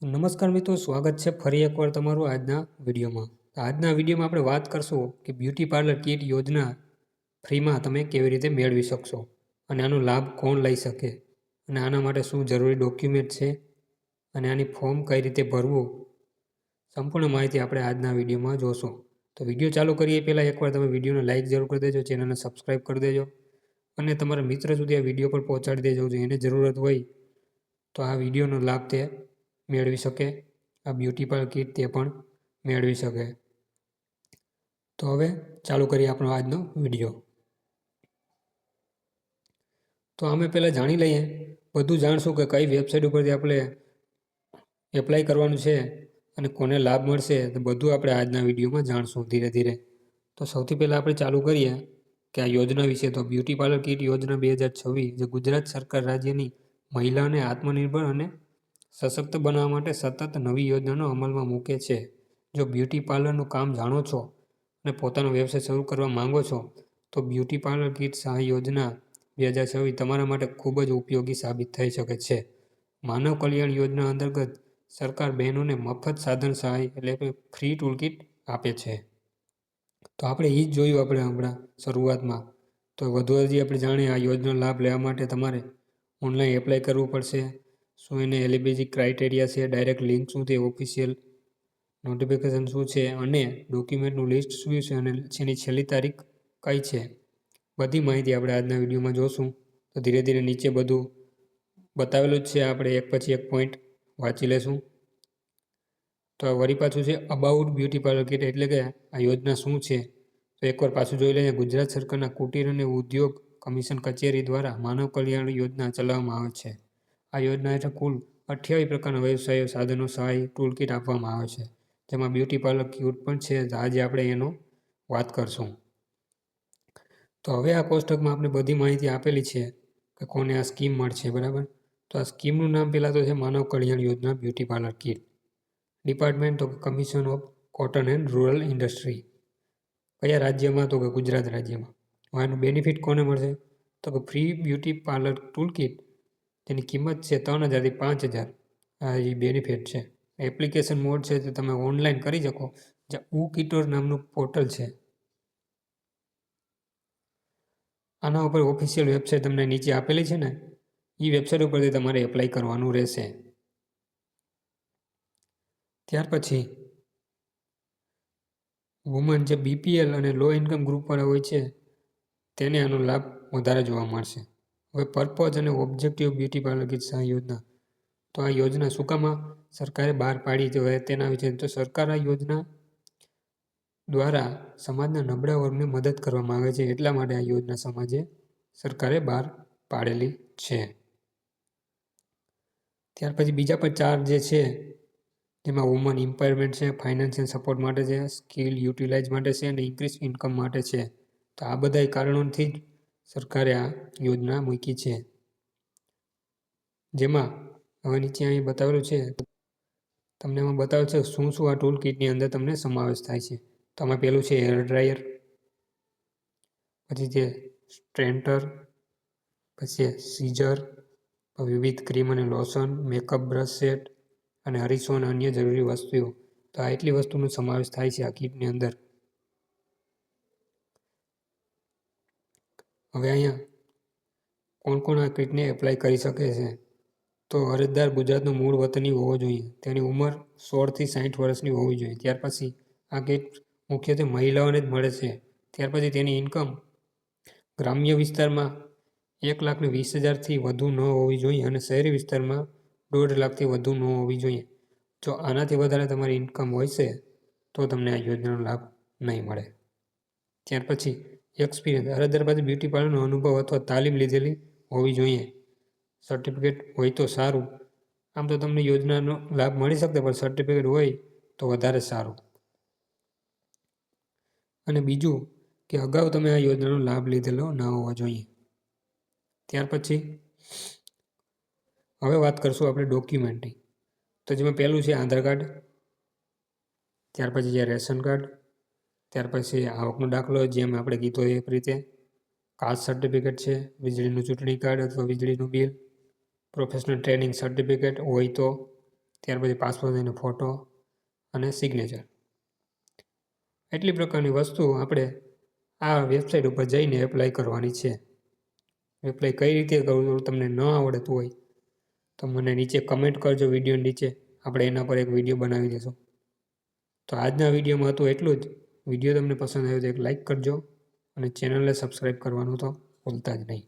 નમસ્કાર મિત્રો, સ્વાગત છે ફરી એકવાર તમારું આજના વિડીયોમાં. આજના વિડીયોમાં આપણે વાત કરશું કે બ્યુટી પાર્લર કિટ યોજના ફ્રીમાં તમે કેવી રીતે મેળવી શકશો અને આનો લાભ કોણ લઈ શકે અને આના માટે શું જરૂરી ડોક્યુમેન્ટ છે અને આની ફોર્મ કઈ રીતે ભરવું, સંપૂર્ણ માહિતી આપણે આજના વિડીયોમાં જોશું. તો વિડીયો ચાલુ કરીએ પહેલાં એકવાર તમે વિડીયોને લાઇક જરૂર કરી દેજો, ચેનલને સબસ્ક્રાઈબ કરી દેજો અને તમારા મિત્ર સુધી આ વિડીયો પર પહોંચાડી દેજો. જો એને જરૂરત હોય તો આ વિડીયોનો લાભ તે મેળવી શકે, આ બ્યુટી પાર્લર કિટ તે પણ મેળવી શકે. તો હવે ચાલુ કરીએ આપણો આજનો વિડીયો. તો અમે પહેલાં જાણી લઈએ, બધું જાણશું કે કઈ વેબસાઇટ ઉપરથી આપણે એપ્લાય કરવાનું છે અને કોને લાભ મળશે, તો બધું આપણે આજના વિડીયોમાં જાણશું ધીરે ધીરે. તો સૌથી પહેલાં આપણે ચાલુ કરીએ કે આ યોજના વિશે. તો બ્યુટી પાર્લર કિટ યોજના 2026 જે ગુજરાત સરકાર રાજ્યની મહિલાઓને આત્મનિર્ભર અને સશક્ત બનાવવા માટે સતત નવી યોજનાનો અમલમાં મૂકે છે. જો બ્યુટી પાર્લરનું કામ જાણો છો અને પોતાનો વ્યવસાય શરૂ કરવા માંગો છો તો બ્યુટી પાર્લર કિટ સહાય યોજના 2026 તમારા માટે ખૂબ જ ઉપયોગી સાબિત થઈ શકે છે. માનવ કલ્યાણ યોજના અંતર્ગત સરકાર બહેનોને મફત સાધન સહાય એટલે કે ફ્રી ટૂલ કિટ આપે છે. તો આપણે એ જ જોયું આપણે હમણાં શરૂઆતમાં. તો વધુ હજી આપણે જાણીએ આ યોજનાનો લાભ લેવા માટે તમારે ઓનલાઈન એપ્લાય કરવું પડશે. શું એને એલિજિબિલિટી ક્રાઇટેરિયા છે, ડાયરેક્ટ લિંક શું છે, ઓફિશિયલ નોટિફિકેશન શું છે અને ડોક્યુમેન્ટનું લિસ્ટ શું છે અને એની છેલ્લી તારીખ કઈ છે, બધી માહિતી આપણે આજના વિડીયોમાં જોશું. તો ધીરે ધીરે નીચે બધું બતાવેલું જ છે, આપણે એક પછી એક પોઈન્ટ વાંચી લેશું. તો વળી પાછું છે અબાઉટ બ્યુટી પાર્લર કિટ, એટલે કે આ યોજના શું છે. તો એકવાર પાછું જોઈ લઈએ. ગુજરાત સરકારના કુટીર અને ઉદ્યોગ કમિશન કચેરી દ્વારા માનવ કલ્યાણ યોજના ચલાવવામાં આવે છે. આ યોજના હેઠળ કુલ 28 પ્રકારના વ્યવસાયો સાધનો સહાય ટૂલ કિટ આપવામાં આવે છે, જેમાં બ્યુટી પાર્લર કિટ પણ છે. આજે આપણે એનો વાત કરશું. તો હવે આ કોષ્ટકમાં આપણે બધી માહિતી આપેલી છે કે કોને આ સ્કીમ મળશે, બરાબર. તો આ સ્કીમનું નામ પહેલાં તો છે માનવ કલ્યાણ યોજના બ્યુટી પાર્લર કિટ. ડિપાર્ટમેન્ટ તો commission of cotton and rural industry. કયા રાજ્યમાં? તો કે ગુજરાત રાજ્યમાં. આનું બેનિફિટ કોને મળશે? તો કે free beauty parlour tool kit, જેની કિંમત છે 3000 થી 5000. આ એ બેનિફિટ છે. એપ્લિકેશન મોડ છે તે તમે ઓનલાઈન કરી શકો, જે કિટોર નામનું પોર્ટલ છે. આના ઉપર ઓફિશિયલ વેબસાઇટ તમને નીચે આપેલી છે ને, એ વેબસાઇટ ઉપરથી તમારે એપ્લાય કરવાનું રહેશે. ત્યાર પછી વુમન જે બીપીએલ અને લો ઇન્કમ ગ્રુપવાળા હોય છે તેને આનો લાભ વધારે જોવા મળશે. હવે પર્પઝ અને ઓબ્જેક્ટિવ બ્યુટી પાર્લર કિટ સહાય યોજના. તો આ યોજના શું કામ સરકારે બહાર પાડી તો તેના વિશે. તો સરકાર આ યોજના દ્વારા સમાજના નબળા વર્ગને મદદ કરવામાં આવે છે, એટલા માટે આ યોજના સરકારે બહાર પાડેલી છે. ત્યાર પછી બીજા પણ 4 જે છે, જેમાં વુમન એમ્પાવરમેન્ટ છે, ફાઇનાન્શિયલ સપોર્ટ માટે છે, સ્કિલ યુટિલાઇઝ માટે છે અને ઇન્ક્રીઝ ઇન્કમ માટે છે. તો આ બધા કારણોથી જ સરકારે આ યોજના મૂકી છે. જેમાં હવે નીચે અહીં બતાવેલું છે, તમને એમાં બતાવેલું છે શું શું આ ટૂલ કિટની અંદર તમને સમાવેશ થાય છે. તો આમાં પહેલું છે હેર ડ્રાયર, પછી છે સ્ટ્રેન્ટર, પછી સીઝર, વિવિધ ક્રીમ અને લોશન, મેકઅપ બ્રશ સેટ અને અરીસો અને અન્ય જરૂરી વસ્તુઓ. તો આ એટલી વસ્તુનો સમાવેશ થાય છે આ કિટની અંદર. હવે અહીંયા કોણ કોણ આ કિટને એપ્લાય કરી શકે છે? તો અરજદાર ગુજરાતનો મૂળ વતની હોવો જોઈએ, તેની ઉંમર 16 થી 60 વર્ષની હોવી જોઈએ. ત્યાર પછી આ કિટ મુખ્યત્વે મહિલાઓને જ મળે છે. ત્યાર પછી તેની ઇન્કમ ગ્રામ્ય વિસ્તારમાં 1,20,000થી વધુ ન હોવી જોઈએ અને શહેરી વિસ્તારમાં 1.5 લાખથી વધુ ન હોવી જોઈએ. જો આનાથી વધારે તમારી ઇન્કમ હોય છે તો તમને આ યોજનાનો લાભ નહીં મળે. ત્યાર પછી એક્સપિરિયન્સ, અરજદાર પાસે બ્યુટી પાર્લરનો અનુભવ અથવા તાલીમ લીધેલી હોવી જોઈએ. સર્ટિફિકેટ હોય તો સારું. આમ તો તમને યોજનાનો લાભ મળી શકે, પણ સર્ટિફિકેટ હોય તો વધારે સારું. અને બીજું કે અગાઉ તમે આ યોજનાનો લાભ લીધેલો ન હોવો જોઈએ. ત્યાર પછી હવે વાત કરશું આપણે ડોક્યુમેન્ટની. તો જેમાં પહેલું છે આધાર કાર્ડ, ત્યાર પછી છે રેશન કાર્ડ, ત્યાર પછી આવકનો દાખલો, જેમ આપણે કીધું એ રીતે કાસ્ટ સર્ટિફિકેટ છે, વીજળીનું ચૂંટણી કાર્ડ અથવા વીજળીનું બિલ, પ્રોફેશનલ ટ્રેનિંગ સર્ટિફિકેટ હોય તો, ત્યાર પછી પાસપોર્ટ સાઇઝનો ફોટો અને સિગ્નેચર. એટલી પ્રકારની વસ્તુ આપણે આ વેબસાઇટ ઉપર જઈને એપ્લાય કરવાની છે. એપ્લાય કઈ રીતે કરવું તમને ન આવડતું હોય તો મને નીચે કમેન્ટ કરજો વિડીયો નીચે, આપણે એના પર એક વિડીયો બનાવી દઈશું. તો આજના વિડીયોમાં હતું એટલું જ. વિડીયો તમને પસંદ આવ્યો તો એક લાઇક કરજો અને ચેનલને સબસ્ક્રાઈબ કરવાનું તો ભૂલતા જ નહીં.